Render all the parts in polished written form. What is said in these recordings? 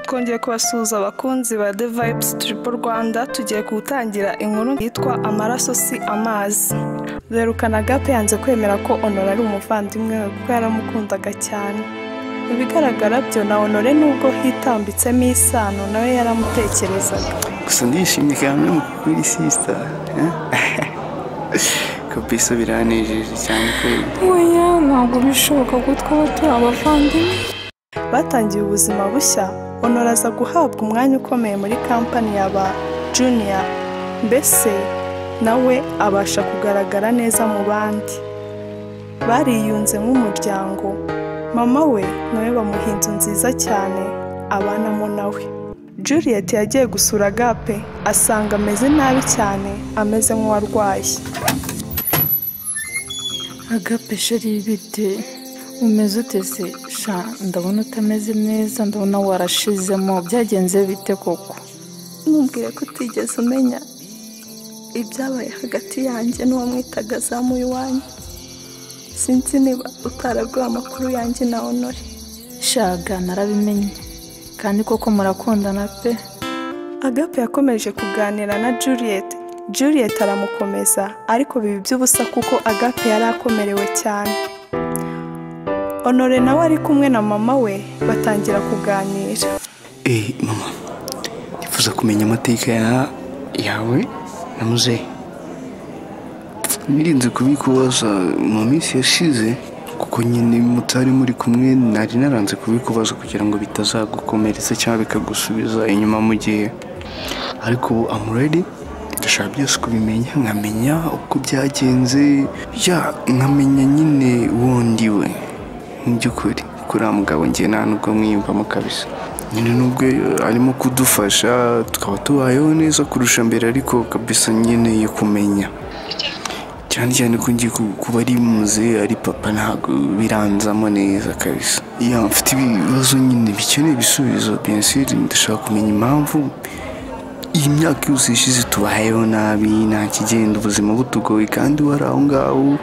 Twongeye kubasuhuza abakunzi ba The Vibes Triple Rwanda. Tugiye gutangira inkuru yitwa Amaraso si amazi. Rerukana Agape yanze kwemera ko Honore ari umuvandimwe we kuko yaramukundaga cyane. Mu bigaragara byo na Honore nubwo hitambitsemo isano nawe yaramutekerezaga. Gusa ndishimye cyane kuri sister. Kabisa biranejeje cyane ko. Oya ntabwo bishoboka ko twaba turi abavandimwe. Batangiye ubuzima bushya. Honore aza guhabwa umwanya ukomeye muri kampani y'aba Junior. Mbese nawe abasha kugaragara neza mu bandi. Bariyunze nk'umuryango. Mama we nawe bamuha inzu nziza cyane abanamo nawe. Juliet yagiye gusura Agape asanga ameze nabi cyane, ameze nk'uwarwaye. Agape sheri bite umeze ute se? Sha ndabona utameze neza, ndabona warashizemo, byagenze bite koko? Ntumbwire ko utigeze umenya ibyabaye hagati yanjye n'uwamwitaga Zamuye iwanyu. Sinzi niba utarabwiwe amakuru yanjye na Honore. Shaga narabimenye kandi koko murakundana pe. Agape yakomeje kuganira na Juliet. Juliet aramukomeza ariko bibi by'ubusa kuko Agape yari akomerewe cyane. Honore nawe ari kumwe na mama we batangira kuganira. Mama, nifuza kumenya amateka yawe na muzehe. Nirinze kubikubaza mu minsi yashize kuko nyine mutari muri kumwe, nari naranze kubikubaza kugira ngo bitazagukomeretsa cyangwa bikagusubiza inyuma mu gihe. Ariko I'm ready. Ndashaka byose kubimenya, nkamenya uko byagenze, nkamenya nyine wundi we. Mu by'ukuri kuri mugabo ngiye nta nubwo mwiyumvamo kabisa. Nyine nubwo arimo kudufasha tukaba tubayeho neza kurusha mbere, ariko kabisa nyine yo kumenya cyane ko ngiye kuba ari muze ari papa ntabwo biranzamo neza kabisa. Mfite ibibazo nyine bikeneye ibisubizo. Bien sûr ndashaka kumenya impamvu iyi myaka yose ishize tubayeho nabi, nta kigenda, ubuzima butugoye, kandi wari aho ngaho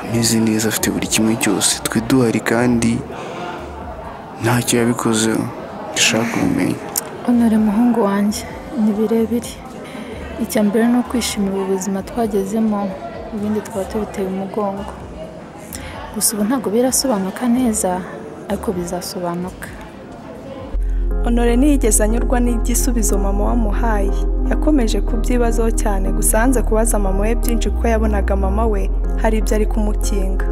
ameze neza, afite buri kimwe cyose, twe duhari kandi ntacyo yabikozeho. Ndashaka kumenya. Honore muhungu wanjye ni birebire. Icya mbere ni ukwishimira ubuzima twagezemo, ibindi twaba tubiteye umugongo. Gusa ubu ntabwo birasobanuka neza, ariko bizasobanuka. Honore ntiyigeze anyurwa n'igisubizo mama wamuhaye. Yakomeje kubyibazaho cyane, gusa yanze kubaza mama we byinshi kuko yabonaga mama we hari ibyo ari kumukinga.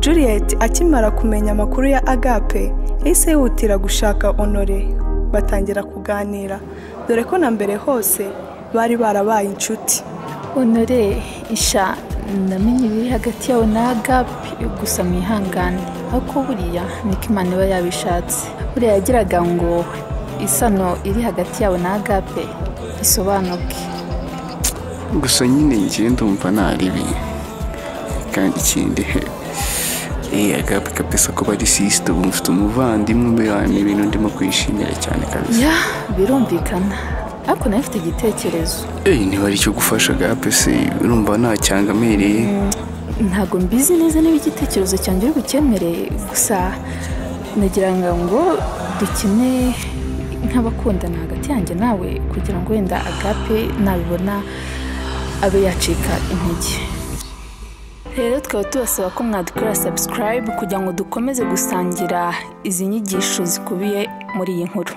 Juliet akimara kumenya amakuru ya Agape yahise yihutira gushaka Honore. Batangira kuganira, dore ko na mbere hose bari barabaye inshuti. Honore isha namenye ibiri hagati yawe na Agape, gusa mwihangane, ariko buriya niko Imana iba yabishatse. Buriya yagiraga ngo isano iri hagati yawe na Agape isobanuke. Gusa nyine ngiye ndumva naribi kandi ikindi Agape kabisa ko bari sister, mfite umuvandimwe mbere ibintu ndimo kwishimira cyane kabisa. Birumvikana, ariko nawe mfite igitekerezo. Niba ari cyo gufasha Agape se urumva ntacyangamereye. Ntabwo mbizi neza niba igitekerezo cyanjye uri bukemere, gusa nagira ngo dukine nk'abakundana hagati yanjye nawe, kugira ngo wenda Agape nabibona abe yacika intege. Rero twaba tubasaba ko mwadukora subscribe kugira ngo dukomeze gusangira izi nyigisho zikubiye muri iyi nkuru.